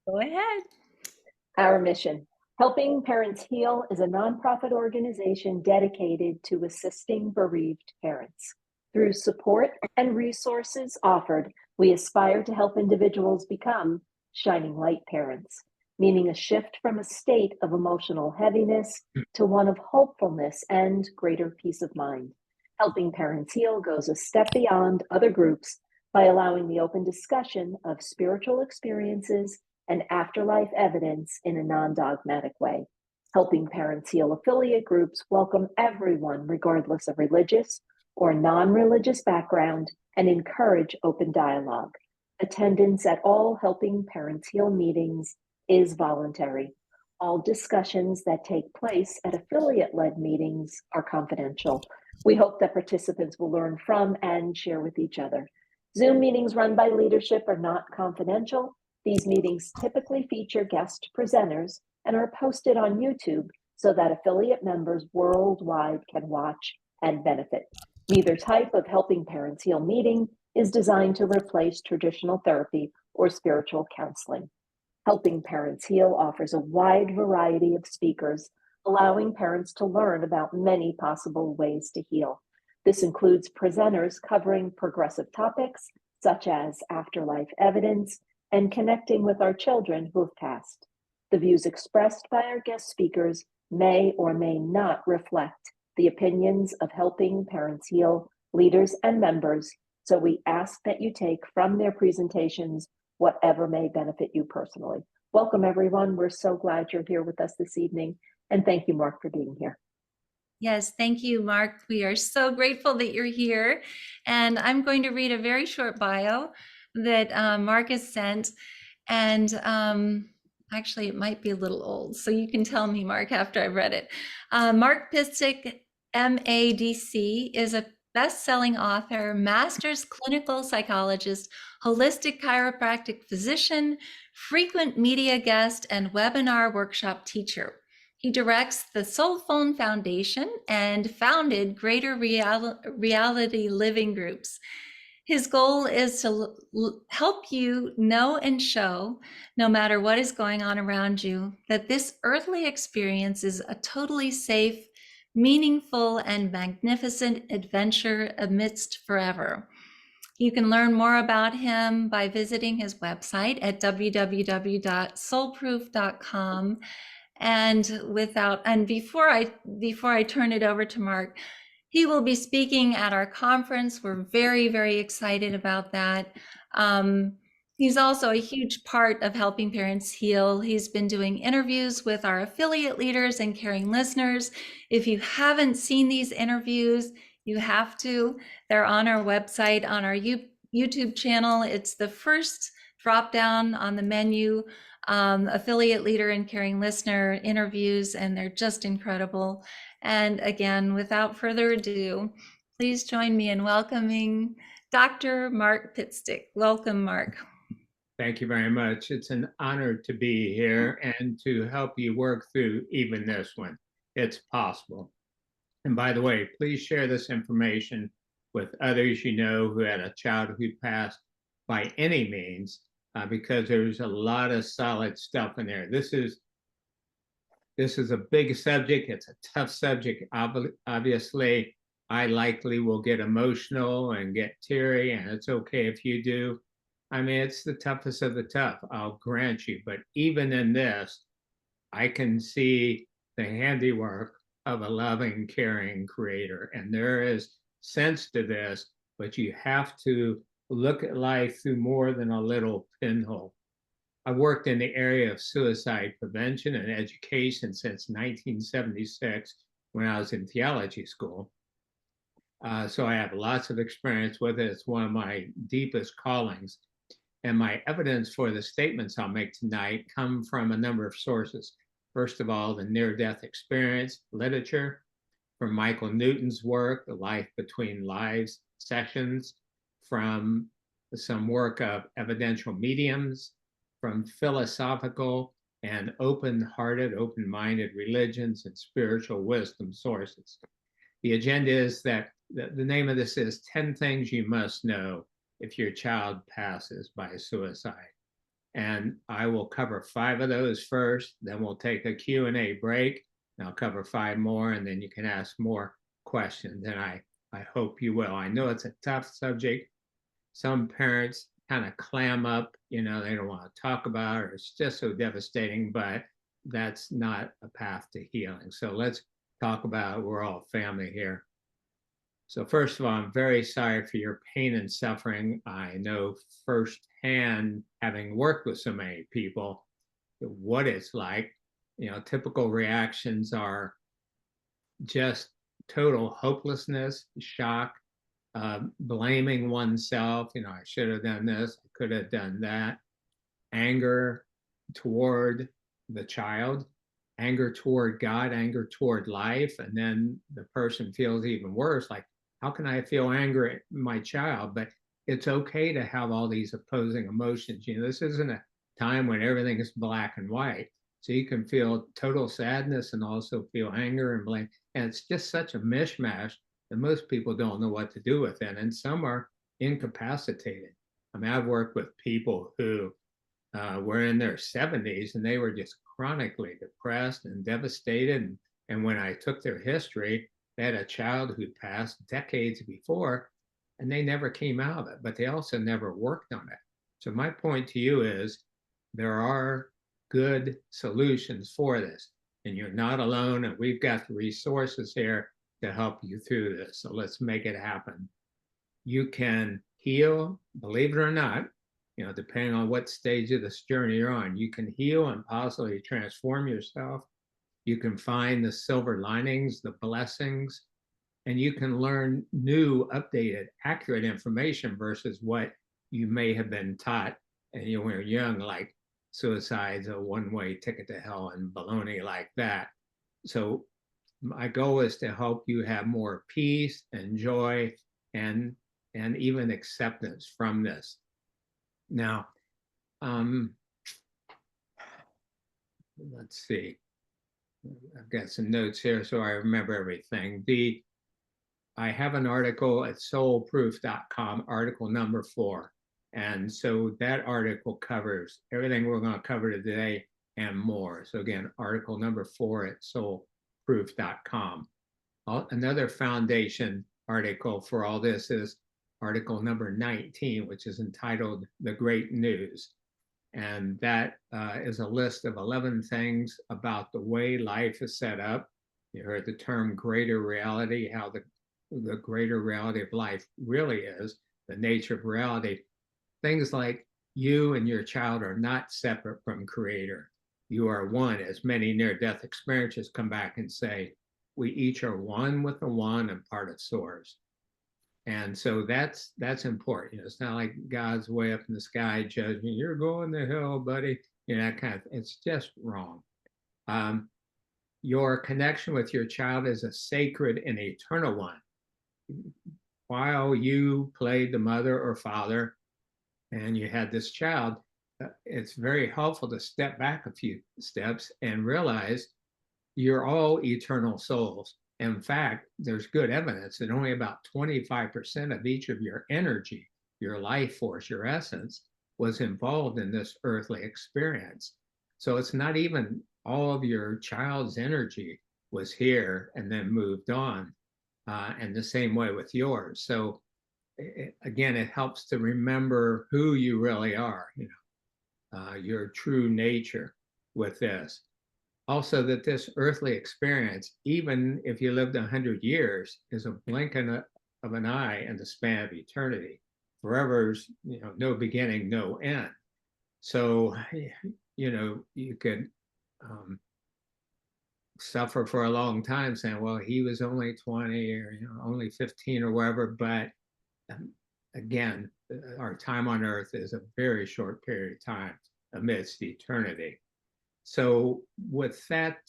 Go ahead. Our mission, Helping Parents Heal, is a nonprofit organization dedicated to assisting bereaved parents. Through support and resources offered, we aspire to help individuals become shining light parents, meaning a shift from a state of emotional heaviness to one of hopefulness and greater peace of mind. Helping Parents Heal goes a step beyond other groups by allowing the open discussion of spiritual experiences and afterlife evidence in a non dogmatic way. Helping Parents Heal affiliate groups welcome everyone, regardless of religious or non religious background, and encourage open dialogue. Attendance at all Helping Parents Heal meetings is voluntary. All discussions that take place at affiliate led meetings are confidential. We hope that participants will learn from and share with each other. Zoom meetings run by leadership are not confidential. These meetings typically feature guest presenters and are posted on YouTube so that affiliate members worldwide can watch and benefit. Neither type of Helping Parents Heal meeting is designed to replace traditional therapy or spiritual counseling. Helping Parents Heal offers a wide variety of speakers, allowing parents to learn about many possible ways to heal. This includes presenters covering progressive topics such as afterlife evidence and connecting with our children who have passed. The views expressed by our guest speakers may or may not reflect the opinions of Helping Parents Heal leaders and members, so we ask that you take from their presentations whatever may benefit you personally. Welcome, everyone. We're so glad you're here with us this evening, and thank you, Mark, for being here. Yes, thank you, Mark. We are so grateful that you're here. And I'm going to read a very short bio that Mark has sent. And actually, it might be a little old, so you can tell me, Mark, after I've read it. Mark Pitstick, MADC, is a best-selling author, master's clinical psychologist, holistic chiropractic physician, frequent media guest, and webinar workshop teacher. He directs the Soul Phone Foundation and founded Greater Reality Living Groups. His goal is to help you know and show, no matter what is going on around you, that this earthly experience is a totally safe, meaningful, and magnificent adventure amidst forever. You can learn more about him by visiting his website at www.soulproof.com. And before I turn it over to Mark, he will be speaking at our conference. We're very, very excited about that. He's also a huge part of Helping Parents Heal. He's been doing interviews with our affiliate leaders and caring listeners. If you haven't seen these interviews, you have to. They're on our website, on our YouTube channel. It's the first drop down on the menu, affiliate leader and caring listener interviews, and they're just incredible. And again, without further ado, please join me in welcoming Dr. Mark Pitstick. Welcome, Mark. Thank you very much. It's an honor to be here and to help you work through even this one. It's possible. And by the way, please share this information with others you know who had a child who passed by any means, because there's a lot of solid stuff in there. This is a big subject. It's a tough subject. Obviously, I likely will get emotional and get teary, and it's okay if you do. I mean, it's the toughest of the tough, I'll grant you. But even in this, I can see the handiwork of a loving, caring creator. And there is sense to this, but you have to look at life through more than a little pinhole. I've worked in the area of suicide prevention and education since 1976 when I was in theology school. So I have lots of experience with it. It's one of my deepest callings. And my evidence for the statements I'll make tonight come from a number of sources. First of all, the near-death experience literature, from Michael Newton's work, The Life Between Lives sessions, from some work of evidential mediums, from philosophical and open-hearted, open-minded religions and spiritual wisdom sources. The agenda is that the name of this is 10 Things You Must Know If Your Child Passes by Suicide. And I will cover 5 of those first, then we'll take a Q&A break, and I'll cover 5 more, and then you can ask more questions. And I hope you will. I know it's a tough subject. Some parents kind of clam up, they don't want to talk about it, or it's just so devastating, but that's not a path to healing. So let's talk about it. We're all family here. So first of all, I'm very sorry for your pain and suffering. I know firsthand, having worked with so many people, what it's like. Typical reactions are just total hopelessness, shock, blaming oneself. I should have done this, I could have done that. Anger toward the child, anger toward God, anger toward life. And then the person feels even worse, like, how can I feel anger at my child? But it's okay to have all these opposing emotions. This isn't a time when everything is black and white. So you can feel total sadness and also feel anger and blame. And it's just such a mishmash that most people don't know what to do with it. And some are incapacitated. I mean, I've worked with people who were in their 70s and they were just chronically depressed and devastated. And when I took their history, they had a child who'd passed decades before and they never came out of it, but they also never worked on it. So my point to you is there are good solutions for this, and you're not alone, and we've got the resources here to help you through this. So let's make it happen. You can heal, believe it or not, depending on what stage of this journey you're on, you can heal and possibly transform yourself. You can find the silver linings, the blessings, and you can learn new, updated, accurate information versus what you may have been taught and when you're young, like suicide's a one-way ticket to hell and baloney like that. So my goal is to help you have more peace and joy and even acceptance from this. Now, let's see. I've got some notes here so I remember everything. I have an article at soulproof.com, article number 4. And so that article covers everything we're going to cover today and more. So again, article number 4 at soulproof.com. Another foundation article for all this is article number 19, which is entitled The Great News. And that is a list of 11 things about the way life is set up. You heard the term greater reality, how the greater reality of life really is, the nature of reality. Things like you and your child are not separate from Creator. You are one, as many near-death experiences come back and say, we each are one with the one and part of Source. And so that's important. It's not like God's way up in the sky judging, you're going to hell, buddy. That kind of, it's just wrong. Your connection with your child is a sacred and eternal one. While you played the mother or father and you had this child, it's very helpful to step back a few steps and realize you're all eternal souls. In fact, there's good evidence that only about 25% of each of your energy, your life force, your essence, was involved in this earthly experience. So it's not even all of your child's energy was here and then moved on. And the same way with yours. So again, it helps to remember who you really are, your true nature with this. Also, that this earthly experience, even if you lived 100 years, is a blink of an eye in the span of eternity. Forever's, no beginning, no end. So, you could suffer for a long time saying, well, he was only 20 or only 15 or whatever. But again, our time on earth is a very short period of time amidst eternity. So with that,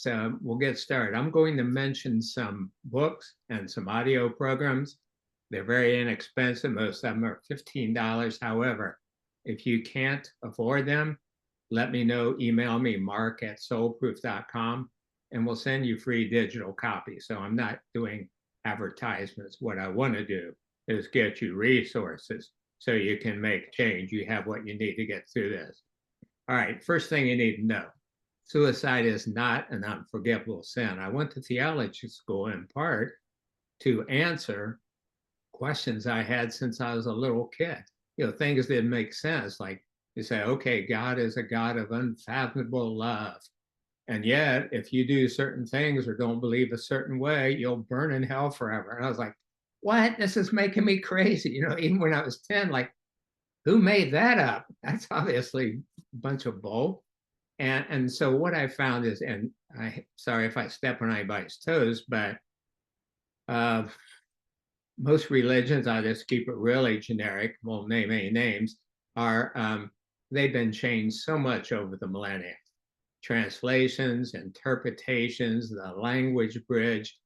we'll get started. I'm going to mention some books and some audio programs. They're very inexpensive. Most of them are $15. However, if you can't afford them, let me know. Email me, mark@soulproof.com, and we'll send you free digital copies. So I'm not doing advertisements. What I want to do is get you resources so you can make change. You have what you need to get through this. All right, first thing you need to know, suicide is not an unforgivable sin. I went to theology school in part to answer questions I had since I was a little kid. Things that make sense. Like you say, okay, God is a God of unfathomable love. And yet, if you do certain things or don't believe a certain way, you'll burn in hell forever. And I was like, what? This is making me crazy. Even when I was 10, like, who made that up? That's obviously a bunch of bull. And so what I found is, and I sorry if I step on anybody's toes, but uh, most religions, I just keep it really generic, won't name any names, are they've been changed so much over the millennia. Translations, interpretations, the language bridge.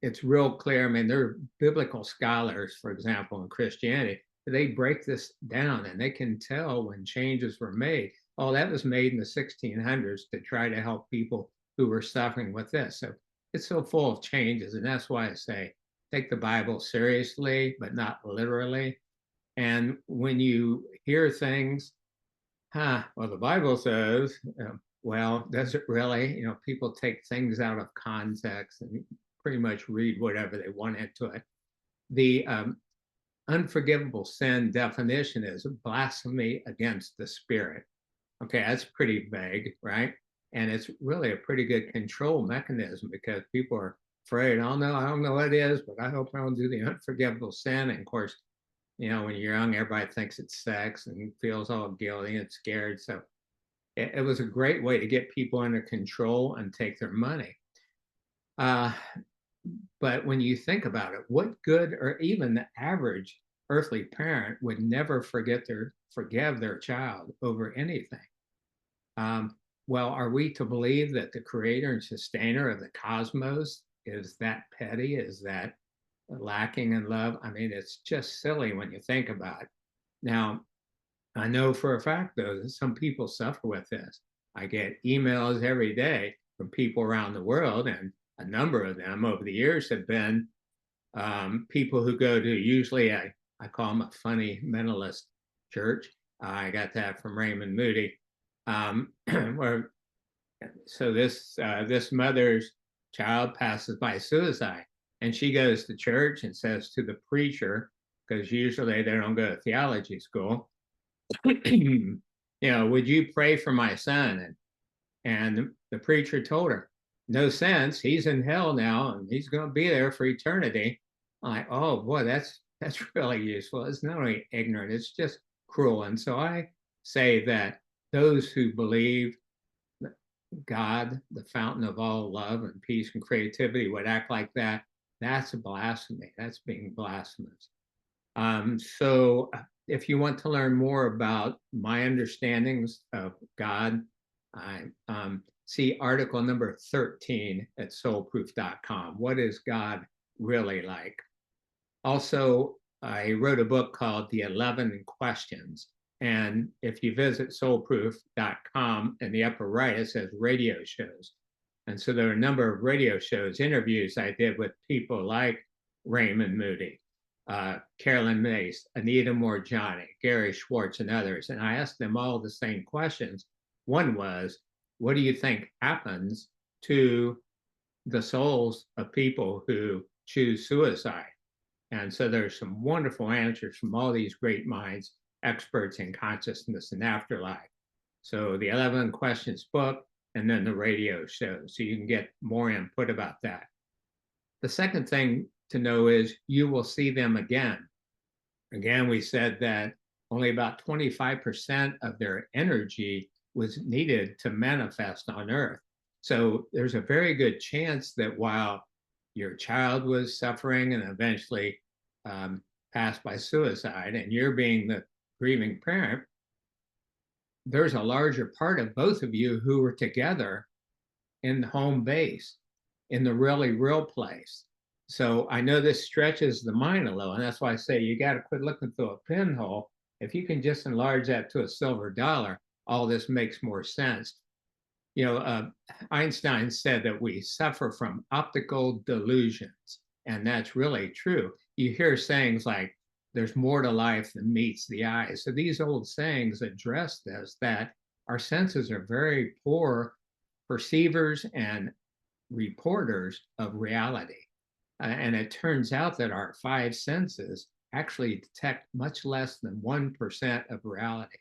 It's real clear. I mean, there are biblical scholars, for example, in Christianity, they break this down and they can tell when changes were made. Oh, that was made in the 1600s to try to help people who were suffering with this. So it's so full of changes. And that's why I say take the Bible seriously, but not literally. And when you hear things, well, the Bible says, well, does it really? People take things out of context and pretty much read whatever they want into it. The unforgivable sin definition is blasphemy against the Spirit. Okay, that's pretty vague, right? And it's really a pretty good control mechanism because people are afraid, oh no, I don't know what it is, but I hope I don't do the unforgivable sin. And of course, when you're young, everybody thinks it's sex and feels all guilty and scared. So it was a great way to get people under control and take their money. But when you think about it, what good or even the average earthly parent would never forgive their child over anything? Well, are we to believe that the creator and sustainer of the cosmos is that petty? Is that lacking in love? I mean, it's just silly when you think about it. Now, I know for a fact, though, that some people suffer with this. I get emails every day from people around the world, and a number of them over the years have been people who go to usually, I call them a funny mentalist church. I got that from Raymond Moody. Where, so this mother's child passes by suicide, and she goes to church and says to the preacher, because usually they don't go to theology school, would you pray for my son? And the preacher told her, no sense. He's in hell now, and he's going to be there for eternity. I'm like, oh boy, that's really useful. It's not only ignorant, it's just cruel. And so I say that those who believe that God, the fountain of all love and peace and creativity, would act like that, that's a blasphemy. That's being blasphemous. So if you want to learn more about my understandings of God, I see article number 13 at soulproof.com. What is God really like? Also, I wrote a book called The 11 Questions. And if you visit soulproof.com, in the upper right, it says radio shows. And so there are a number of radio shows, interviews I did with people like Raymond Moody, Carolyn Mace, Anita Morjani, Gary Schwartz, and others. And I asked them all the same questions. One was, what do you think happens to the souls of people who choose suicide? And so there's some wonderful answers from all these great minds, experts in consciousness and afterlife. So the 11 Questions book, and then the radio show, so you can get more input about that. The second thing to know is you will see them again. Again, we said that only about 25% of their energy was needed to manifest on Earth. So there's a very good chance that while your child was suffering and eventually passed by suicide, and you're being the grieving parent, there's a larger part of both of you who were together in home base, in the really real place. So I know this stretches the mind a little, and that's why I say you got to quit looking through a pinhole. If you can just enlarge that to a silver dollar, all this makes more sense. Einstein said that we suffer from optical delusions, and that's really true. You hear sayings like, there's more to life than meets the eye. So these old sayings address this, that our senses are very poor perceivers and reporters of reality. And it turns out that our five senses actually detect much less than 1% of reality.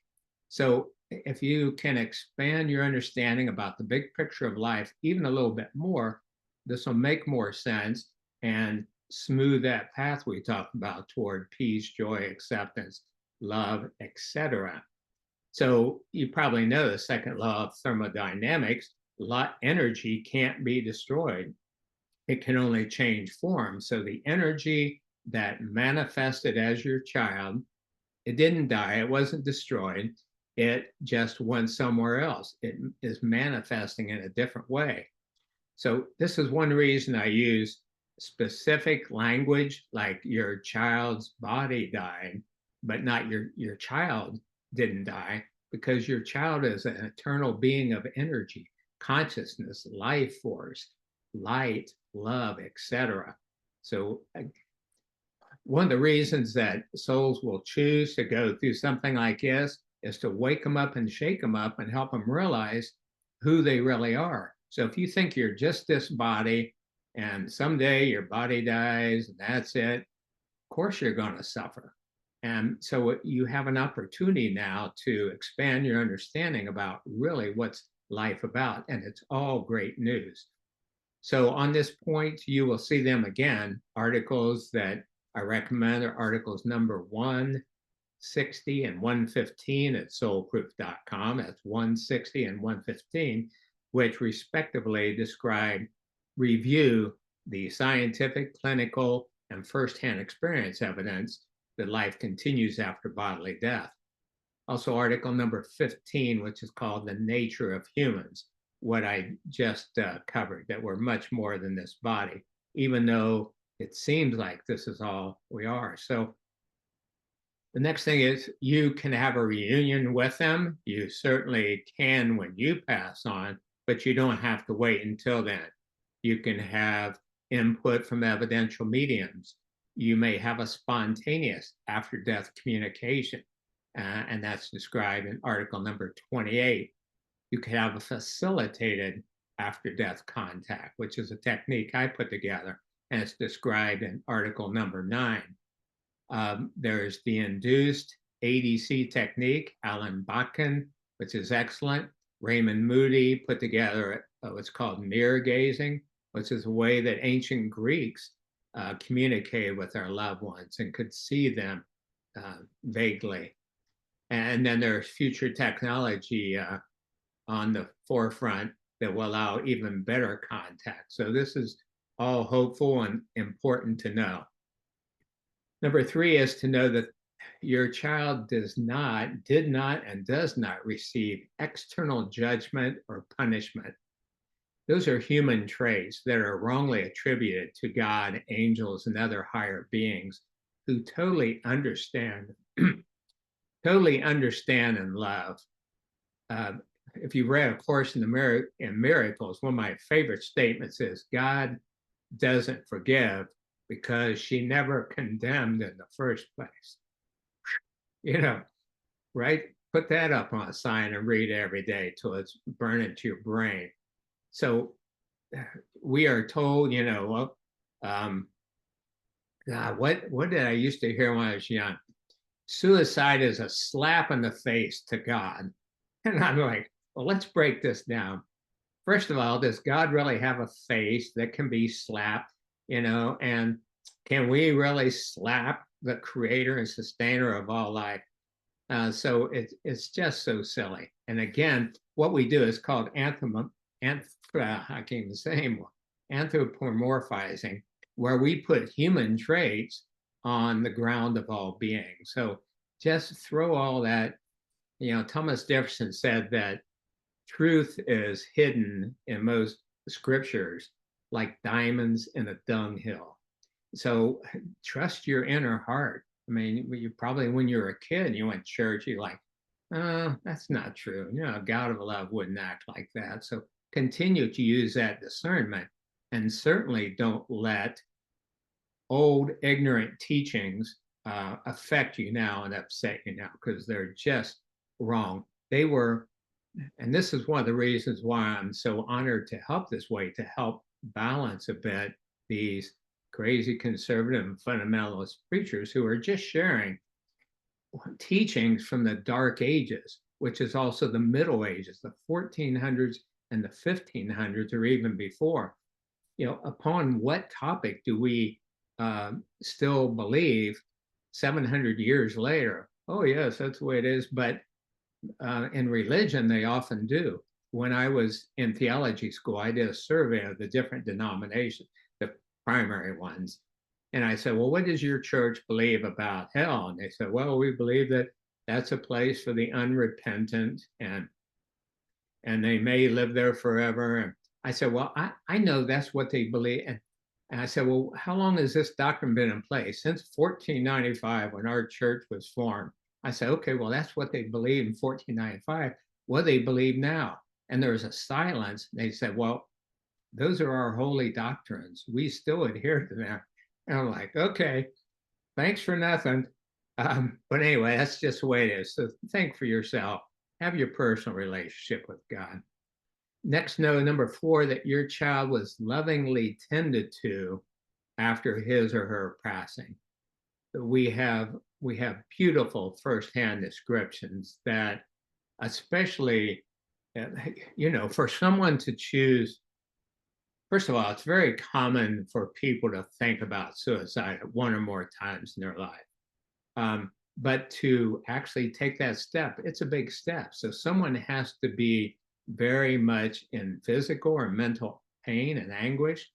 So if you can expand your understanding about the big picture of life even a little bit more, this will make more sense and smooth that path we talked about toward peace, joy, acceptance, love, etc. So you probably know the second law of thermodynamics, energy can't be destroyed. It can only change form. So the energy that manifested as your child, it didn't die, it wasn't destroyed, it just went somewhere else. It is manifesting in a different way. So this is one reason I use specific language, like your child's body died, but not your child didn't die, because your child is an eternal being of energy, consciousness, life force, light, love, etc. So one of the reasons that souls will choose to go through something like this is to wake them up and shake them up and help them realize who they really are. So if you think you're just this body and someday your body dies and that's it, of course you're going to suffer. And so you have an opportunity now to expand your understanding about really what's life about. And it's all great news. So on this point, you will see them again. Articles that I recommend are articles number 160 and 115 at soulproof.com. That's 160 and 115, which respectively review the scientific, clinical, and firsthand experience evidence that life continues after bodily death. Also, article number 15, which is called The Nature of Humans, what I just covered, that we're much more than this body, even though it seems like this is all we are. So the next thing is you can have a reunion with them. You certainly can when you pass on, but you don't have to wait until then. You can have input from evidential mediums. You may have a spontaneous after-death communication, and that's described in article number 28. You could have a facilitated after-death contact, which is a technique I put together, and it's described in article number 9. There's the induced ADC technique, Alan Botkin, which is excellent. Raymond Moody put together what's called mirror gazing, which is a way that ancient Greeks communicated with their loved ones and could see them vaguely. And then there's future technology on the forefront that will allow even better contact. So this is all hopeful and important to know. Number 3 is to know that your child did not, and does not receive external judgment or punishment. Those are human traits that are wrongly attributed to God, angels, and other higher beings who totally understand, and love. If you read A Course in Miracles, one of my favorite statements is, God doesn't forgive because she never condemned in the first place. You know, right? Put that up on a sign and read it every day till it's burned into your brain. So we are told, God, what did I used to hear when I was young? Suicide is a slap in the face to God. And I'm like, well, let's break this down. First of all, does God really have a face that can be slapped, and can we really slap the creator and sustainer of all life? So it's just so silly. And again, what we do is called anthropomorphizing, where we put human traits on the ground of all being. So just throw all that, Thomas Jefferson said that truth is hidden in most scriptures like diamonds in a dunghill. So trust your inner heart. I mean, you probably, when you were a kid, you went to church, you're like, that's not true. God of love wouldn't act like that. So continue to use that discernment, and certainly don't let old ignorant teachings affect you now and upset you now because they're just wrong. They were, and this is one of the reasons why I'm so honored to help this way, to help balance a bit these crazy conservative and fundamentalist preachers who are just sharing teachings from the Dark Ages, which is also the Middle Ages, the 1400s and the 1500s, or even before. Upon what topic do we still believe 700 years later? Oh, yes, that's the way it is. But in religion, they often do. When I was in theology school, I did a survey of the different denominations, the primary ones. And I said, well, what does your church believe about hell? And they said, well, we believe that that's a place for the unrepentant and they may live there forever. And I said, well, I know that's what they believe. And I said, well, how long has this doctrine been in place? Since 1495, when our church was formed. I said, okay, well, that's what they believed in 1495. What do they believe now? And there was a silence. They said, well, those are our holy doctrines. We still adhere to them. And I'm like, okay, thanks for nothing. But anyway, that's just the way it is. So think for yourself. Have your personal relationship with God. Next, know number 4, that your child was lovingly tended to after his or her passing. We have beautiful firsthand descriptions that, especially, for someone to choose. First of all, it's very common for people to think about suicide one or more times in their life. But to actually take that step, it's a big step. So someone has to be very much in physical or mental pain and anguish,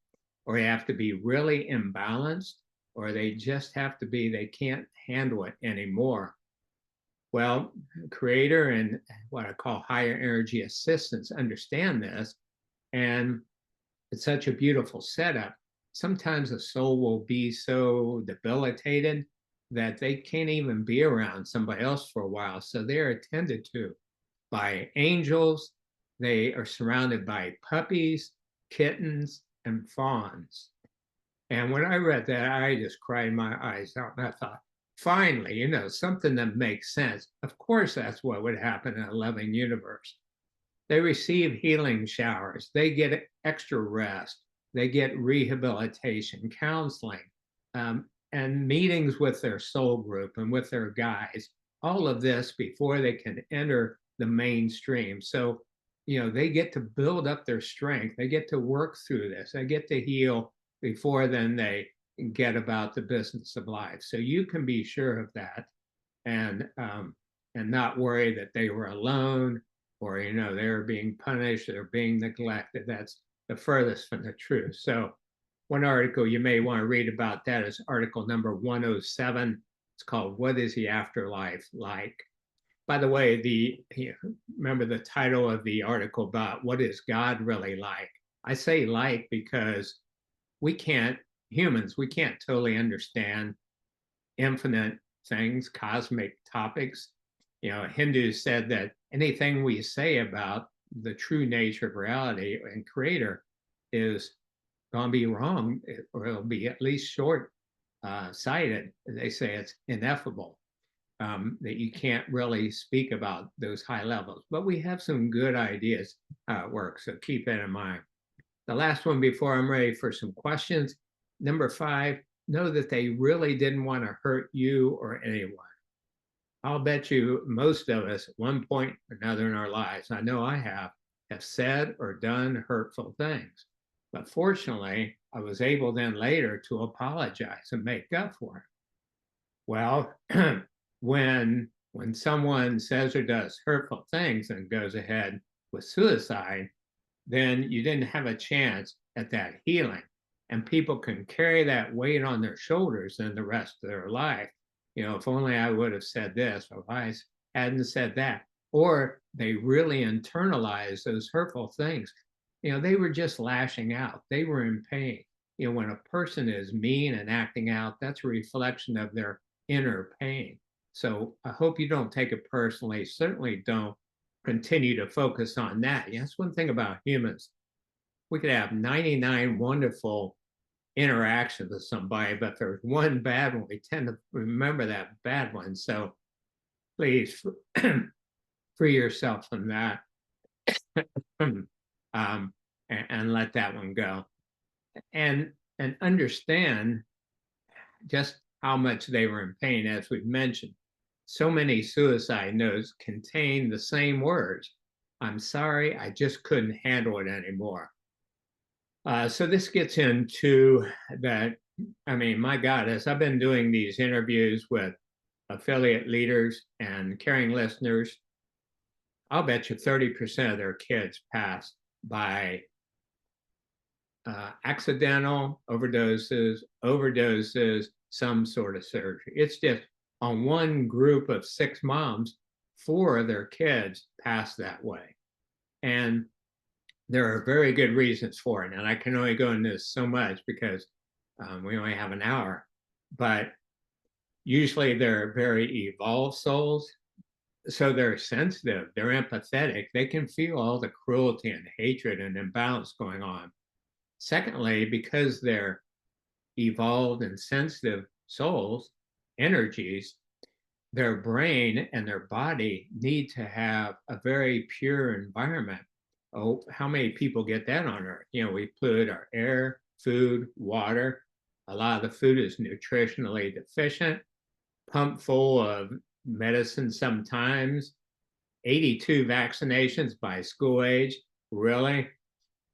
or they have to be really imbalanced, or they just have to be, they can't handle it anymore. Well, Creator and what I call higher energy assistants understand this, and it's such a beautiful setup. Sometimes a soul will be so debilitated that they can't even be around somebody else for a while. So they're attended to by angels. They are surrounded by puppies, kittens, and fawns. And when I read that, I just cried my eyes out. And I thought, finally, something that makes sense. Of course, that's what would happen in a loving universe. They receive healing showers. They get extra rest. They get rehabilitation, counseling, and meetings with their soul group and with their guides. All of this before they can enter the mainstream. So, they get to build up their strength. They get to work through this. They get to heal before then they get about the business of life. So you can be sure of that, and not worry that they were alone, or they're being punished or being neglected. That's the furthest from the truth. So one article you may want to read about that is article number 107. It's called "What is the Afterlife Like?" By the way, remember the title of the article about what is God really like? I say like because humans can't totally understand infinite things, cosmic topics. Hindus said that anything we say about the true nature of reality and Creator is going to be wrong, or it'll be at least short-sighted. They say it's ineffable, that you can't really speak about those high levels. But we have some good ideas how it works, so keep that in mind. The last one before I'm ready for some questions, number 5, know that they really didn't want to hurt you or anyone. I'll bet you most of us at one point or another in our lives, I know I have said or done hurtful things. But fortunately, I was able then later to apologize and make up for it. Well, when someone says or does hurtful things and goes ahead with suicide, then you didn't have a chance at that healing. And people can carry that weight on their shoulders in the rest of their life. If only I would have said this, or if I hadn't said that. Or they really internalize those hurtful things. They were just lashing out. They were in pain. When a person is mean and acting out, that's a reflection of their inner pain. So I hope you don't take it personally. Certainly don't continue to focus on that. That's one thing about humans. We could have 99 wonderful interaction with somebody, but there's one bad one. We tend to remember that bad one. So please free yourself from that and let that one go. And understand just how much they were in pain, as we've mentioned. So many suicide notes contain the same words. I'm sorry, I just couldn't handle it anymore. So this gets into that. I mean, my God, as I've been doing these interviews with affiliate leaders and caring listeners, I'll bet you 30% of their kids pass by accidental overdoses, some sort of surgery. It's just on one group of 6 moms, 4 of their kids pass that way. And there are very good reasons for it. And I can only go into this so much because we only have an hour. But usually they're very evolved souls. So they're sensitive, they're empathetic, they can feel all the cruelty and hatred and imbalance going on. Secondly, because they're evolved and sensitive souls, energies, their brain and their body need to have a very pure environment. Oh, how many people get that on Earth? You know, we pollute our air, food, water. A lot of the food is nutritionally deficient, pumped full of medicine sometimes. 82 vaccinations by school age, really?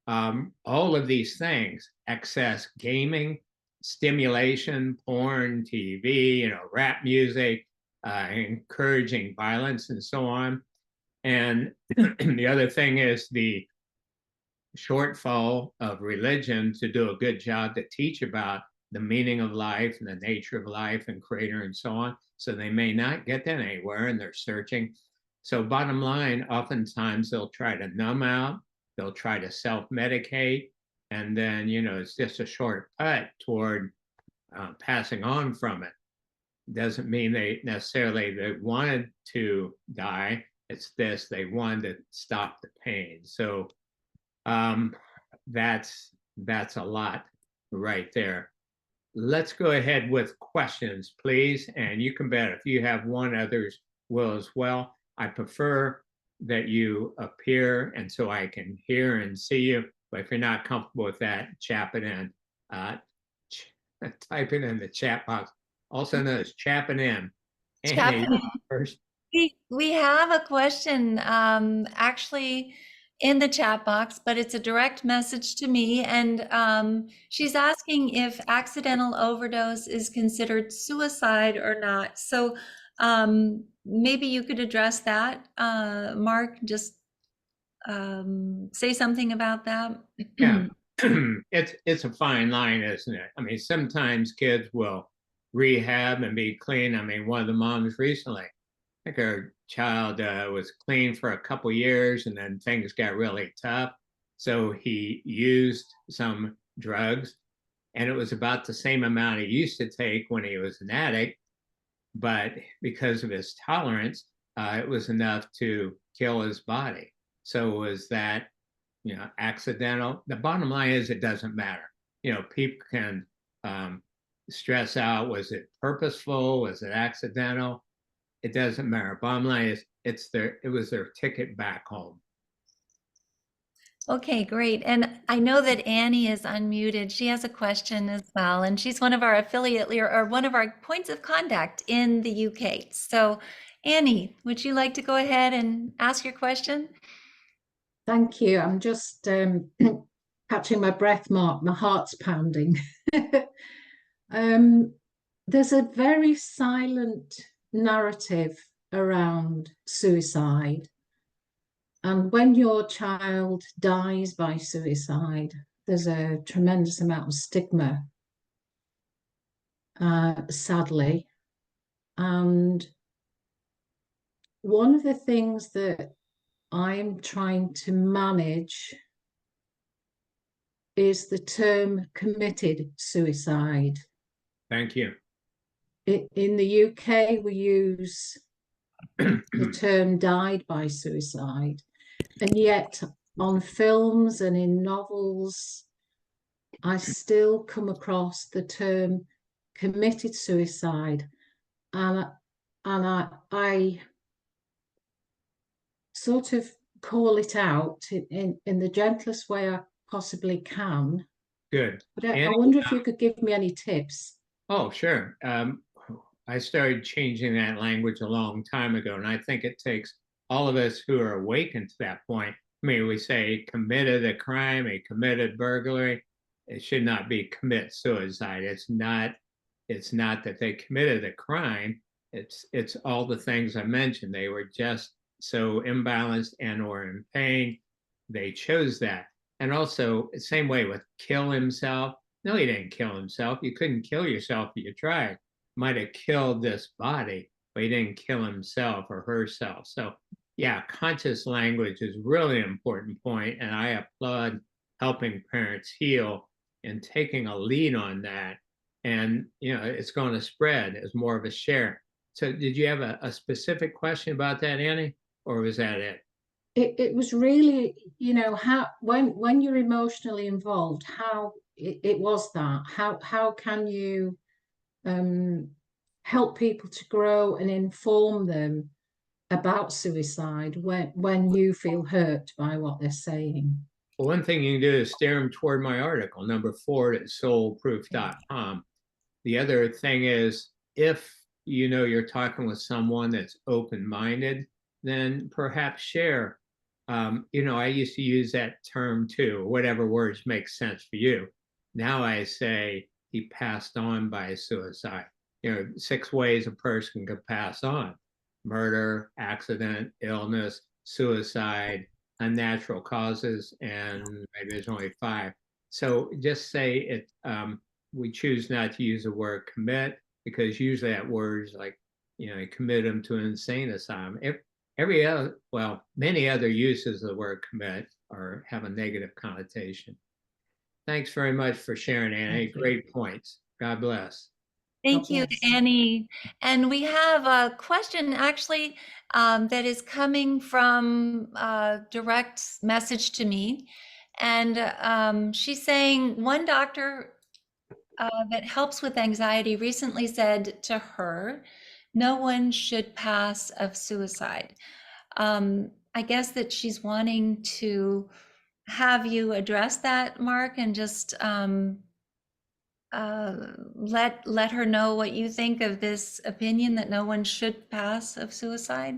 All of these things, excess gaming, stimulation, porn, TV, you know, rap music, encouraging violence and so on. And the other thing is the shortfall of religion to do a good job to teach about the meaning of life and the nature of life and creator and so on. So they may not get that anywhere and they're searching. So bottom line, oftentimes they'll try to numb out, they'll try to self-medicate, and then, you know, it's just a short cut toward passing on from it. Doesn't mean they necessarily they wanted to die. It's this, they wanted to stop the pain. So that's a lot right there. Let's go ahead with questions, please. And you can bet if you have one, others will as well. I prefer that you appear and so I can hear and see you. But if you're not comfortable with that, chap it in. Type it in the chat box. Also known as chapping in. Annie, first. We have a question actually in the chat box, but it's a direct message to me. And she's asking if accidental overdose is considered suicide or not. So maybe you could address that, Mark, just say something about that. Yeah, it's a fine line, isn't it? I mean, sometimes kids will rehab and be clean. I mean, one of the moms recently, I think her child was clean for a couple years and then things got really tough. So he used some drugs and it was about the same amount he used to take when he was an addict. But because of his tolerance, it was enough to kill his body. So was that, you know, accidental? The bottom line is it doesn't matter. You know, people can stress out, was it purposeful? Was it accidental? It doesn't matter. Bottom line is it was their ticket back home. Okay, great. And I know that Annie is unmuted. She has a question as well, and she's one of our affiliate or one of our points of contact in the UK. So Annie, would you like to go ahead and ask your question? Thank you. I'm just catching my breath, Mark. My heart's pounding. There's a very silent narrative around suicide. And when your child dies by suicide, there's a tremendous amount of stigma, sadly. And one of the things that I'm trying to manage is the term committed suicide. Thank you. In the UK, we use the term died by suicide. And yet on films and in novels, I still come across the term committed suicide, and I sort of call it out in the gentlest way I possibly can. Good. But I Annie? wonder if you could give me any tips. Oh, sure. I started changing that language a long time ago, and I think it takes all of us who are awakened to that point. I mean, we say committed a crime, a committed burglary. It should not be commit suicide. It's not that they committed a crime. It's all the things I mentioned. They were just so imbalanced and or in pain. They chose that. And also, same way with kill himself. No, he didn't kill himself. You couldn't kill yourself if you tried. Might have killed this body, but he didn't kill himself or herself. So yeah, conscious language is really an important point, and I applaud helping parents heal and taking a lead on that. And it's going to spread as more of a share. So did you have a specific question about that, Annie, or was that it? It was really, how when you're emotionally involved, how it was that. How can you help people to grow and inform them about suicide when you feel hurt by what they're saying? Well, one thing you can do is steer them toward my article, number 4 at soulproof.com. The other thing is, if you're talking with someone that's open-minded, then perhaps share. I used to use that term too, whatever words make sense for you. Now I say he passed on by suicide. 6 ways a person could pass on: murder, accident, illness, suicide, unnatural causes, and maybe there's only 5. So just say it. We choose not to use the word commit, because usually that word is like, commit them to an insane asylum. Many other uses of the word commit have a negative connotation. Thanks very much for sharing, Annie. Great points. God bless. Thank you, bless. Annie. And we have a question actually that is coming from a direct message to me. And she's saying one doctor that helps with anxiety recently said to her, no one should pass of suicide. I guess that she's wanting to have you address that, Mark, and just let her know what you think of this opinion that no one should pass of suicide.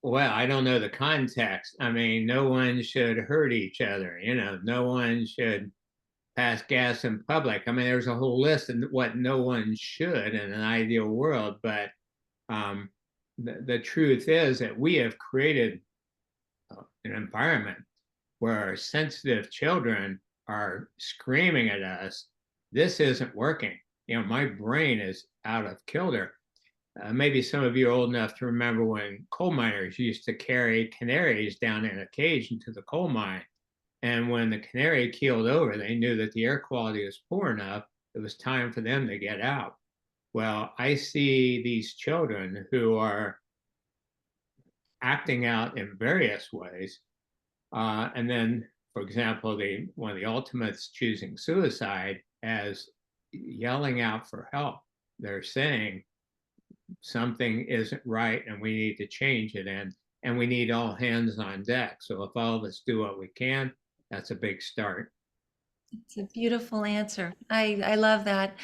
Well, I don't know the context. I mean, no one should hurt each other. No one should pass gas in public. I mean, there's a whole list of what no one should in an ideal world. But the truth is that we have created an environment where our sensitive children are screaming at us, this isn't working. My brain is out of kilter. Maybe some of you are old enough to remember when coal miners used to carry canaries down in a cage into the coal mine. And when the canary keeled over, they knew that the air quality was poor enough, it was time for them to get out. Well, I see these children who are acting out in various ways. And then, for example, one of the ultimates choosing suicide as yelling out for help. They're saying something isn't right and we need to change it, and we need all hands on deck. So if all of us do what we can, that's a big start. It's a beautiful answer. I love that.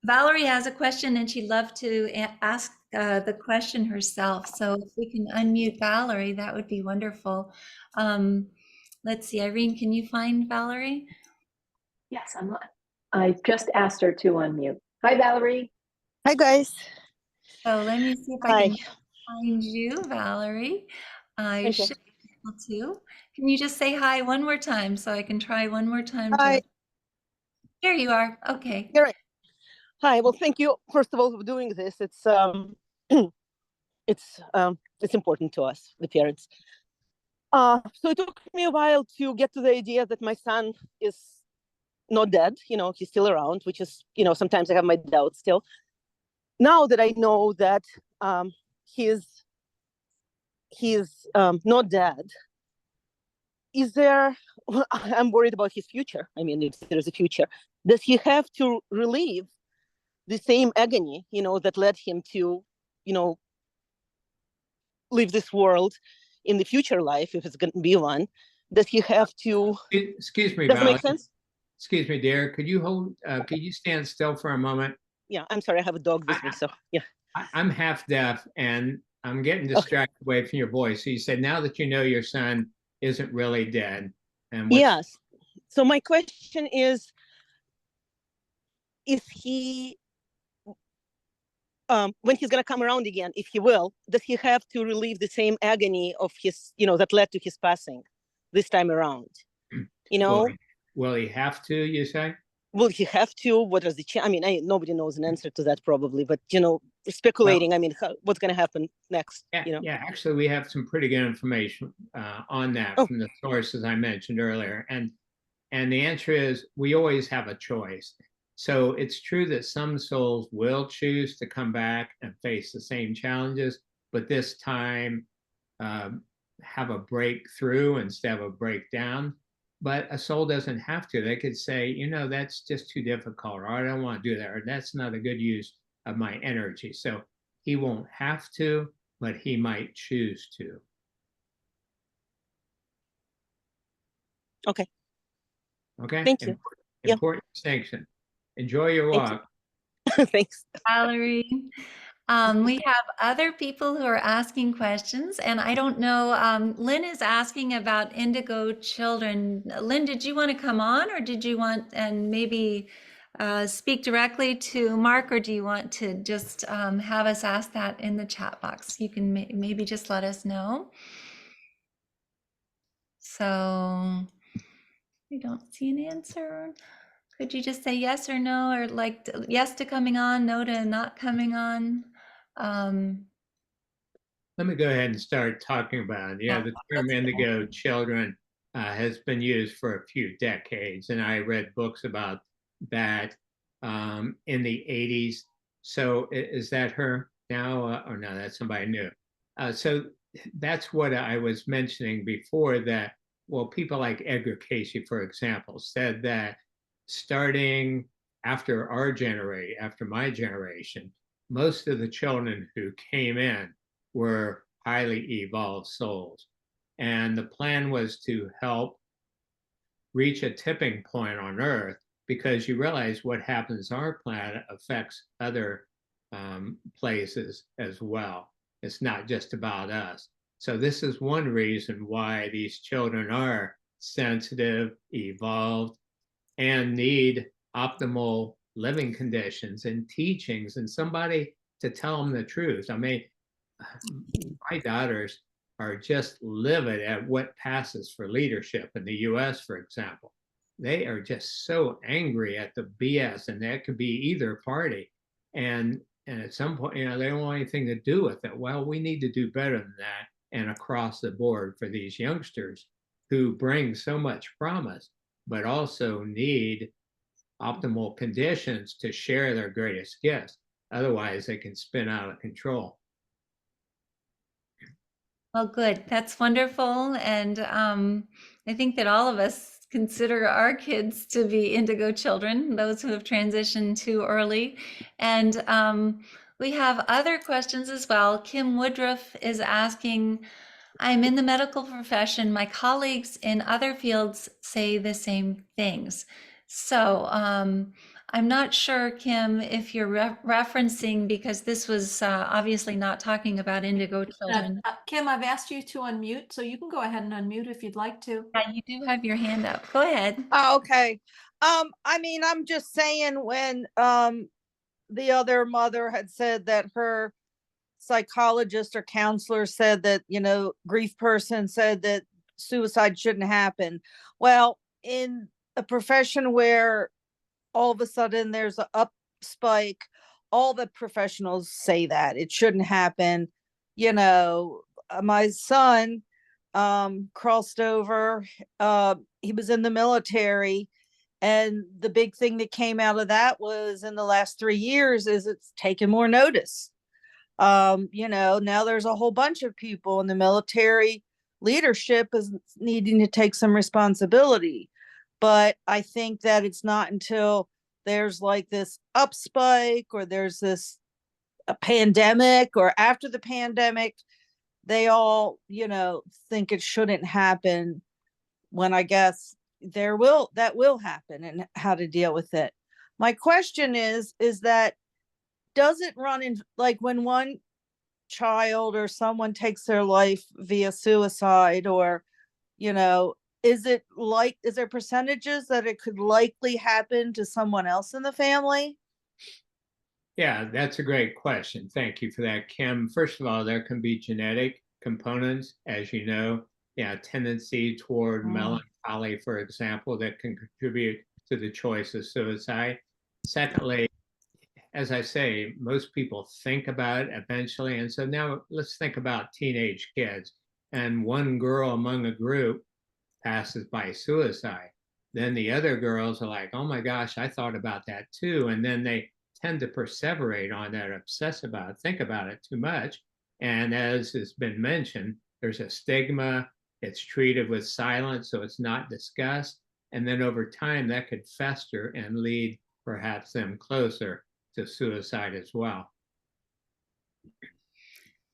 Valerie has a question and she'd love to ask the question herself. So if we can unmute Valerie, that would be wonderful. Let's see, Irene, can you find Valerie? Yes, I just asked her to unmute. Hi, Valerie. Hi, guys. So let me see if I can find you, Valerie. I should be able to. Can you just say hi one more time so I can try one more time? Hi. Here you are. Okay. You're right. Hi. Well, thank you, first of all, for doing this. It's it's important to us, the parents. So it took me a while to get to the idea that my son is not dead. He's still around, which is, sometimes I have my doubts still. Now that I know that he's not dead, is there well, I'm worried about his future. I mean, if there's a future, does he have to relieve the same agony, that led him to, leave this world in the future life, if it's going to be one? Does he have to? Excuse me, Does it make Val. sense? Excuse me, dear. Could you stand still for a moment? Yeah, I'm sorry. I have a dog with me, so yeah. I'm half deaf and I'm getting distracted away from your voice. So you said now that you know your son isn't really dead. And Yes. So my question is he, when he's going to come around again, if he will, does he have to relieve the same agony of his, that led to his passing this time around? Will he have to, you say? Will he have to? What is the chance? I mean, nobody knows an answer to that probably, but, speculating, what's going to happen next? Yeah, actually, we have some pretty good information on that from the sources I mentioned earlier. And the answer is we always have a choice. So it's true that some souls will choose to come back and face the same challenges, but this time have a breakthrough instead of a breakdown. But a soul doesn't have to. They could say, that's just too difficult, or I don't want to do that, or that's not a good use of my energy. So he won't have to, but he might choose to. Okay. Okay. Thank you. Important distinction. Enjoy your walk. Thanks. Valerie. We have other people who are asking questions, and I don't know, Lynn is asking about indigo children. Lynn, did you want to come on, or did you want and maybe speak directly to Mark, or do you want to just have us ask that in the chat box? You can maybe just let us know. So I don't see an answer. Could you just say yes or no, or like yes to coming on, no to not coming on? Let me go ahead and start talking about it. The term indigo children has been used for a few decades, and I read books about that in the 80s. So is that her now, or no, that's somebody new? So that's what I was mentioning before, that, well, people like Edgar Cayce, for example, said that starting after my generation, most of the children who came in were highly evolved souls. And the plan was to help reach a tipping point on Earth, because you realize what happens on our planet affects other places as well. It's not just about us. So this is one reason why these children are sensitive, evolved, and need optimal living conditions and teachings and somebody to tell them the truth. I mean, my daughters are just livid at what passes for leadership in the US, for example. They are just so angry at the BS, and that could be either party. And at some point, they don't want anything to do with it. Well, we need to do better than that, and across the board for these youngsters who bring so much promise, but also need optimal conditions to share their greatest gifts. Otherwise, they can spin out of control. Well, good. That's wonderful. And I think that all of us consider our kids to be indigo children, those who have transitioned too early. And we have other questions as well. Kim Woodruff is asking, I'm in the medical profession. My colleagues in other fields say the same things. So I'm not sure, Kim, if you're referencing, because this was obviously not talking about indigo children. Kim, I've asked you to unmute, so you can go ahead and unmute if you'd like to. Yeah, you do have your hand up. Go ahead. Oh, okay. I mean, I'm just saying, when the other mother had said that her psychologist or counselor said that, grief person said that suicide shouldn't happen. Well, in a profession where all of a sudden there's an up spike, all the professionals say that it shouldn't happen. My son crossed over. He was in the military, and the big thing that came out of that was, in the last 3 years, is it's taken more notice. Now there's a whole bunch of people in the military leadership is needing to take some responsibility. But I think that it's not until there's like this up spike, or there's this a pandemic, or after the pandemic, they all, think it shouldn't happen, when I guess that will happen, and how to deal with it. My question is that, does it run in, like, when one child or someone takes their life via suicide, or, is there percentages that it could likely happen to someone else in the family? Yeah, that's a great question. Thank you for that, Kim. First of all, there can be genetic components, as you know, tendency toward melancholy, for example, that can contribute to the choice of suicide. Secondly, as I say, most people think about it eventually. And so now let's think about teenage kids. And one girl among a group passes by suicide. Then the other girls are like, oh my gosh, I thought about that too. And then they tend to perseverate on that, obsess about it, think about it too much. And as has been mentioned, there's a stigma. It's treated with silence, so it's not discussed. And then over time, that could fester and lead perhaps them closer to suicide as well.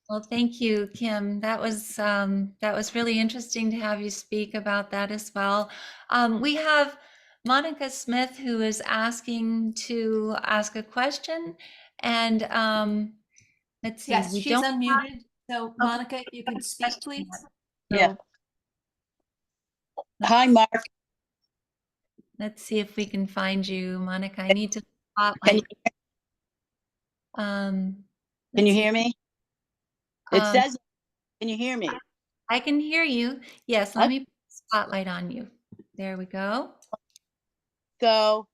Well, thank you, Kim. That was really interesting to have you speak about that as well. We have Monica Smith, who is asking to ask a question, and let's see. Yes, we she's don't unmuted. So Monica, if you could speak, please. Yeah. So Hi, Mark. let's see if we can find you, Monica. I need to spotlight. Can Let's you see. hear me? It says, can you hear me? I can hear you. Yes, let me put the spotlight on you. There we go. So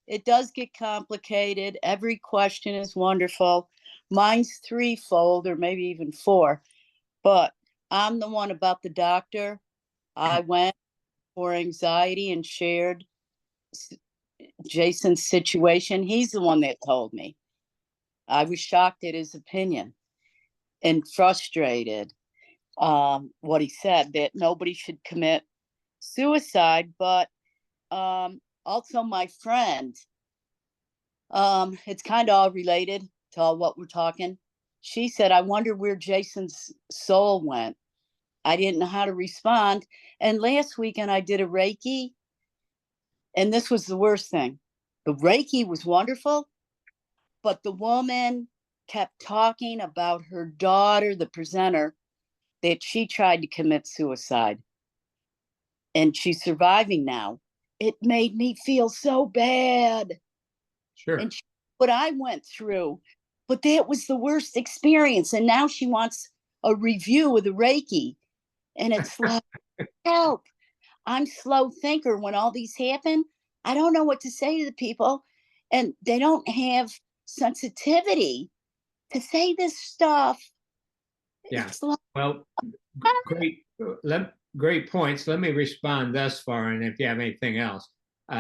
it does get complicated. Every question is wonderful. Mine's threefold, or maybe even four, but I'm the one about the doctor. I went for anxiety and shared Jason's situation. He's the one that told me. I was shocked at his opinion and frustrated. What he said, that nobody should commit suicide, but also my friend, it's kind of all related to all what we're talking. She said, I wonder where Jason's soul went. I didn't know how to respond. And last weekend I did a Reiki, and this was the worst thing. The Reiki was wonderful, but the woman kept talking about her daughter, the presenter, that she tried to commit suicide, and she's surviving now. It made me feel so bad. Sure. And what I went through, but that was the worst experience. And now she wants a review of the Reiki. And it's like, help. I'm slow thinker. When all these happen, I don't know what to say to the people. And they don't have sensitivity to say this stuff. Yeah. It's like, Well, great points. Let me respond thus far, and if you have anything else.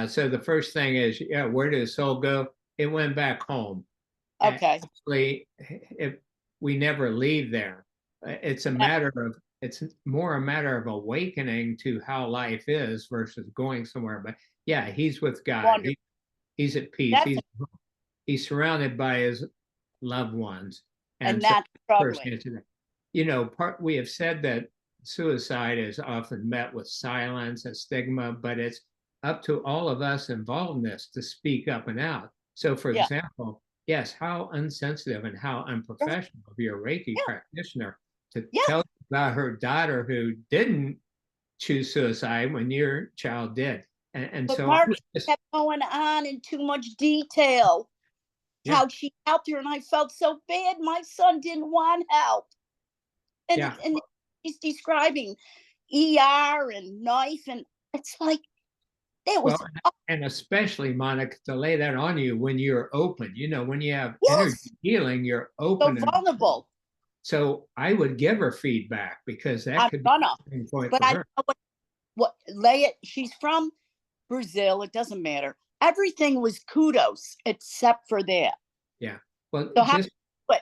So the first thing is, where did the soul go? It went back home. okay. Actually, we never leave there. It's more a matter of awakening to how life is versus going somewhere. But yeah, he's with God. He's at peace. He's surrounded by his loved ones, And so not struggling. We have said that suicide is often met with silence and stigma, but it's up to all of us involved in this to speak up and out. So, for example, yes, how unsensitive and how unprofessional of your Reiki practitioner to tell you about her daughter who didn't choose suicide when your child did. And But so Mark kept going on in too much detail. How she helped her, and I felt so bad. My son didn't want help. And he's describing ER and knife, and it's like, that was and especially, Monica, to lay that on you when you're open, when you have energy healing, you're open. So vulnerable. So I would give her feedback, because that could be a point but for I her. know what lay it. She's from Brazil. It doesn't matter. Everything was kudos except for that. Yeah. Well, so how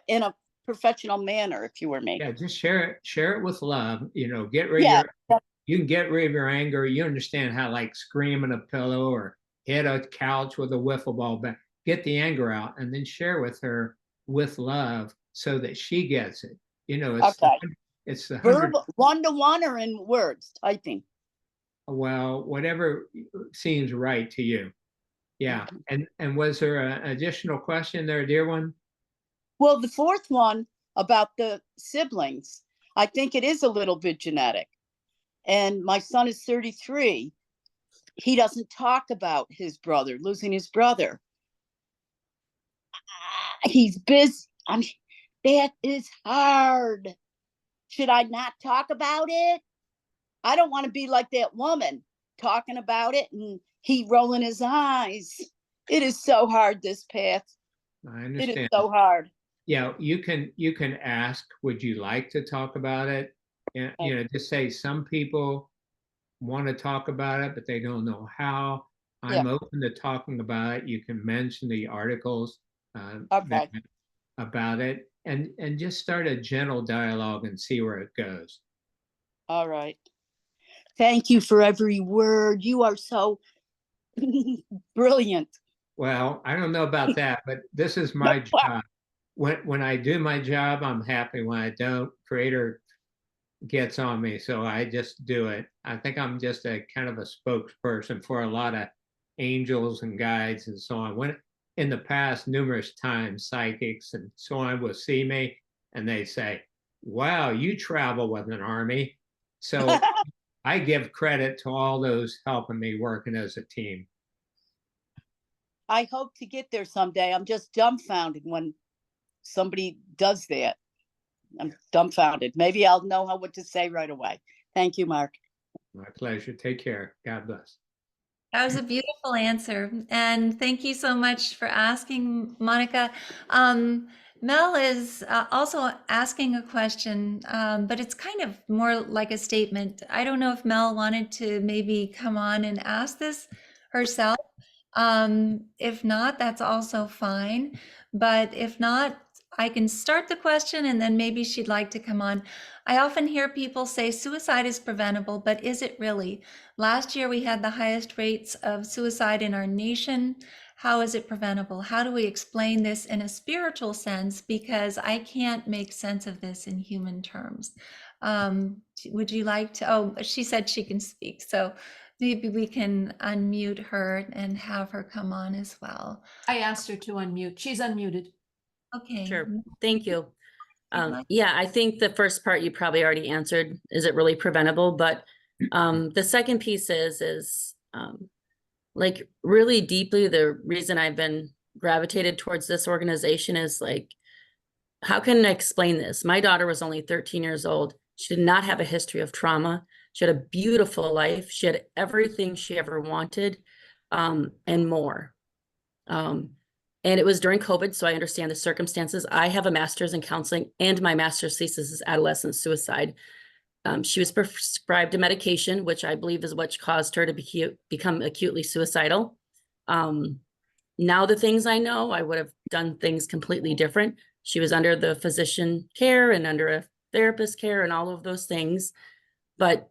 in a professional manner if you were me. Yeah, just share it with love. Get rid of Yeah. you can get rid of your anger. You understand how like scream in a pillow or hit a couch with a wiffle ball bat. Get the anger out and then share with her with love so that she gets it. Okay. It's the 100. Verbal, 1-to-1 or in words, typing. Well, whatever seems right to you. Yeah. And was there an additional question there, dear one? Well, the fourth one about the siblings, I think it is a little bit genetic. And my son is 33. He doesn't talk about his brother, losing his brother. He's busy. That is hard. Should I not talk about it? I don't want to be like that woman talking about it and he rolling his eyes. It is so hard, this path. I understand. It is so hard. Yeah, you can ask, would you like to talk about it? And just say some people want to talk about it, but they don't know how. I'm open to talking about it. You can mention the articles about it and just start a gentle dialogue and see where it goes. All right. Thank you for every word. You are so brilliant. Well, I don't know about that, but this is my job. When I do my job, I'm happy. When I don't, Creator gets on me, so I just do it. I think I'm just a kind of a spokesperson for a lot of angels and guides and so on. When in the past, numerous times, psychics and so on will see me and they say, wow, you travel with an army. So I give credit to all those helping me working as a team. I hope to get there someday. I'm just dumbfounded when somebody does that. I'm dumbfounded. Maybe I'll know what to say right away. Thank you, Mark. My pleasure. Take care. God bless. That was a beautiful answer. And thank you so much for asking, Monica. Mel is also asking a question, but it's kind of more like a statement. I don't know if Mel wanted to maybe come on and ask this herself. If not, that's also fine. But if not, I can start the question and then maybe she'd like to come on. I often hear people say suicide is preventable, but is it really? Last year, we had the highest rates of suicide in our nation. How is it preventable? How do we explain this in a spiritual sense? Because I can't make sense of this in human terms. Would you like to? Oh, she said she can speak. So maybe we can unmute her and have her come on as well. I asked her to unmute. She's unmuted. Okay. Sure. Thank you. like- Yeah, I think the first part you probably already answered. Is it really preventable? But the second piece is like really deeply the reason I've been gravitated towards this organization is like, how can I explain this? My daughter was only 13 years old. She did not have a history of trauma. She had a beautiful life. She had everything she ever wanted, and more. And it was during COVID, so I understand the circumstances. I have a master's in counseling and my master's thesis is adolescent suicide. She was prescribed a medication, which I believe is what caused her to become acutely suicidal. Now the things I know, I would have done things completely different. She was under the physician care and under a therapist care and all of those things. But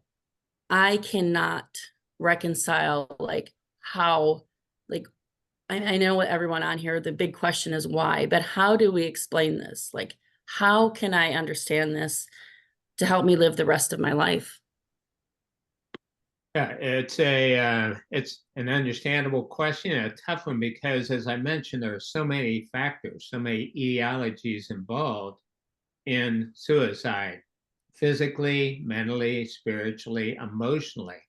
I cannot reconcile like how, like, I know everyone on here, the big question is why, but how do we explain this? Like, how can I understand this to help me live the rest of my life? Yeah, it's an understandable question and a tough one because, as I mentioned, there are so many factors, so many etiologies involved in suicide, physically, mentally, spiritually, emotionally,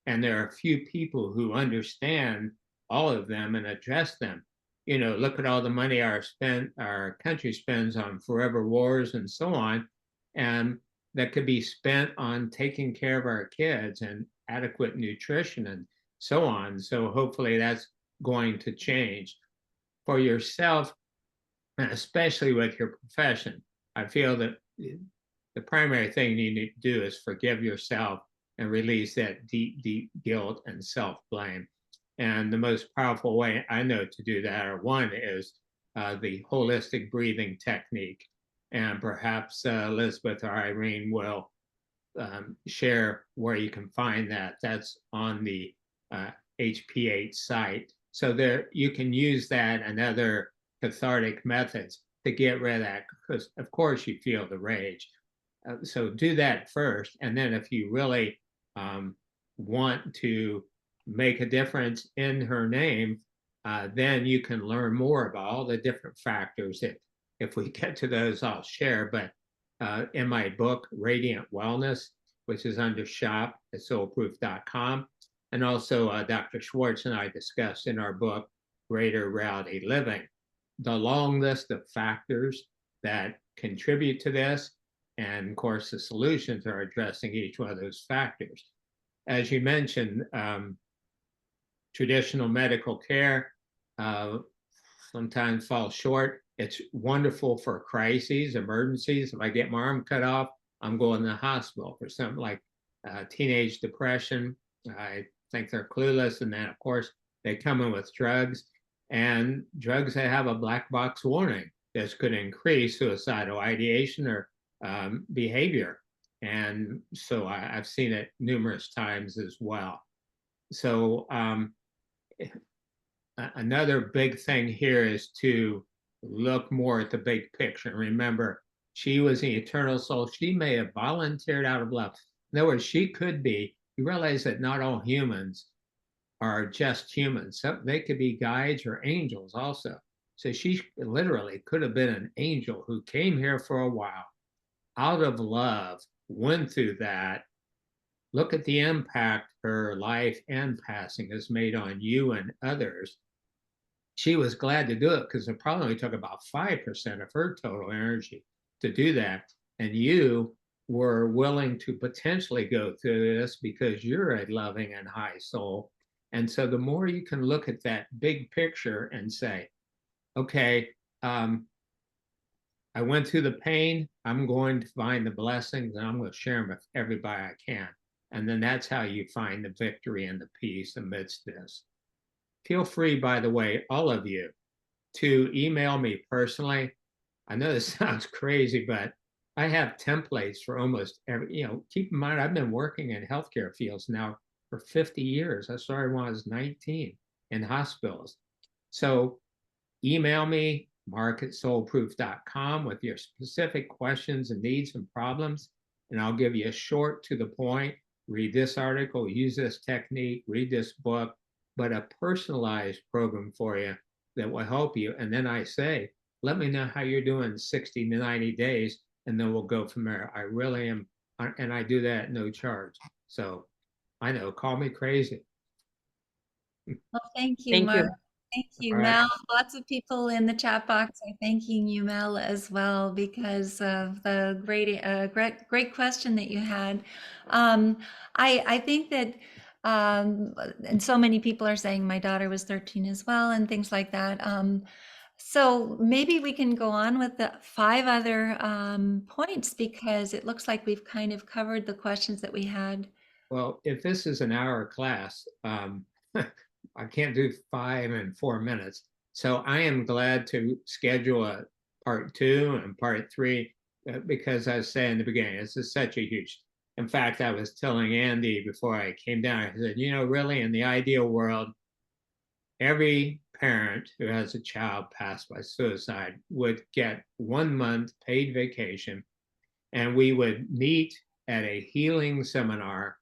and there are few people who understand all of them and address them. Look at all the money our country spends on forever wars and so on, and that could be spent on taking care of our kids and adequate nutrition and so on. So hopefully that's going to change. For yourself, and especially with your profession, I feel that the primary thing you need to do is forgive yourself and release that deep, deep guilt and self-blame. And the most powerful way I know to do that, or one, is the holistic breathing technique. and perhaps Elizabeth or Irene will share where you can find that. That's on the HPH site. So there you can use that and other cathartic methods to get rid of that, because of course you feel the rage. So do that first, and then if you really want to make a difference in her name, then you can learn more about all the different factors. If we get to those, I'll share. But in my book, Radiant Wellness, which is under shop at soulproof.com, and also Dr. Schwartz and I discussed in our book, Greater Reality Living, the long list of factors that contribute to this. And of course, the solutions are addressing each one of those factors. As you mentioned, traditional medical care sometimes falls short. It's wonderful for crises, emergencies. If I get my arm cut off, I'm going to the hospital for something like teenage depression. I think they're clueless. And then, of course, they come in with drugs, and drugs that have a black box warning. This could increase suicidal ideation or behavior. And so I've seen it numerous times as well. So another big thing here is to look more at the big picture. Remember, she was the eternal soul. She may have volunteered out of love. In other words, she could be, you realize that not all humans are just humans. So they could be guides or angels also. So she literally could have been an angel who came here for a while, out of love, went through that. Look at the impact her life and passing has made on you and others. She was glad to do it because it probably took about 5% of her total energy to do that. And you were willing to potentially go through this because you're a loving and high soul. And so the more you can look at that big picture and say, okay, I went through the pain, I'm going to find the blessings, and I'm going to share them with everybody I can. And then that's how you find the victory and the peace amidst this. Feel free, by the way, all of you, to email me personally. I know this sounds crazy, but I have templates for almost every, keep in mind, I've been working in healthcare fields now for 50 years. I started when I was 19 in hospitals. So email me, mark@soulproof.com, with your specific questions and needs and problems, and I'll give you a short, to the point, read this article, use this technique, read this book, but a personalized program for you that will help you. And then I say, let me know how you're doing 60 to 90 days, and then we'll go from there. I really am, and I do that at no charge. So I know, call me crazy. Well, thank you, Thank Mark. you. Thank you, All right. Mel. Lots of people in the chat box are thanking you, Mel, as well, because of the great question that you had. I think that, and so many people are saying my daughter was 13 as well, and things like that. So maybe we can go on with the 5 other points, because it looks like we've kind of covered the questions that we had. Well, if this is an hour class, I can't do 5 in 4 minutes. So I am glad to schedule a part 2 and part 3, because I was saying in the beginning, this is such a huge. In fact, I was telling Andy before I came down, I said, really, in the ideal world, every parent who has a child passed by suicide would get 1 month paid vacation, and we would meet at a healing seminar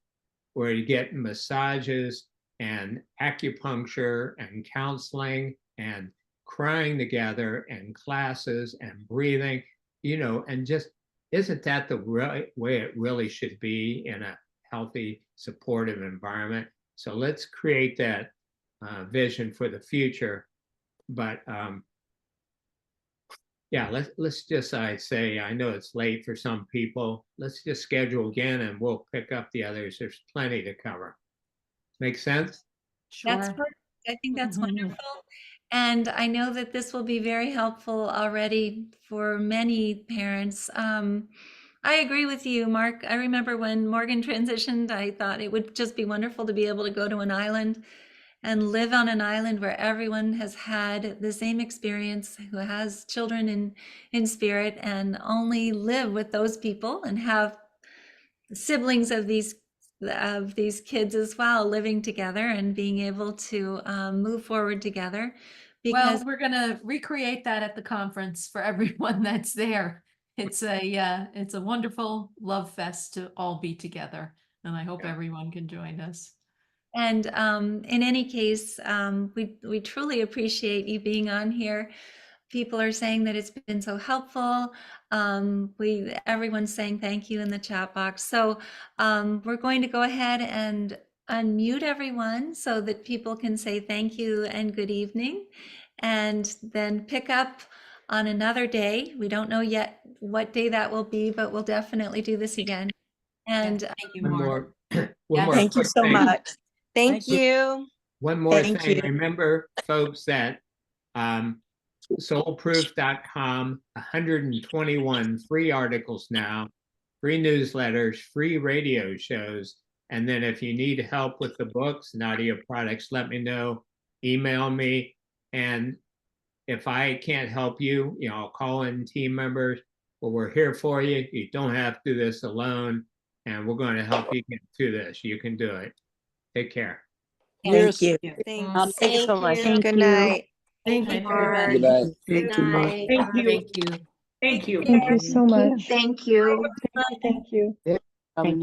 where you get massages and acupuncture and counseling and crying together and classes and breathing, and just, isn't that the way it really should be in a healthy, supportive environment? So let's create that vision for the future. But yeah, let's just, I'd say, I know it's late for some people. Let's just schedule again and we'll pick up the others. There's plenty to cover. Make sense? That's Sure. perfect. I think that's Mhm. wonderful. And I know that this will be very helpful already for many parents. I agree with you, Mark. I remember when Morgan transitioned, I thought it would just be wonderful to be able to go to an island and live on an island where everyone has had the same experience, who has children in spirit, and only live with those people and have siblings of these kids as well, living together and being able to move forward together. Because Well, we're gonna recreate that at the conference for everyone that's there. It's a wonderful love fest to all be together, and I hope everyone can join us. And in any case, we truly appreciate you being on here. People are saying that it's been so helpful. Everyone's saying thank you in the chat box. So we're going to go ahead and unmute everyone so that people can say thank you and good evening, and then pick up on another day. We don't know yet what day that will be, but we'll definitely do this again. And Thank you, One Mark. more, Yes. Thank you quick so thing. much. Thank you. One more Thank thing. you. Remember, folks, that soulproof.com, 121 free articles now, free newsletters, free radio shows. And then if you need help with the books and audio products, let me know, email me. And if I can't help you, I'll call in team members, but we're here for you. You don't have to do this alone, and we're going to help you get through this. You can do it. Take care. Thank you. Thank you so much. Good night. Thank you, everybody. Good night. Thank you, Mark. Thank you. Thank you. Thank you so much. Thank you. Thank you. Um,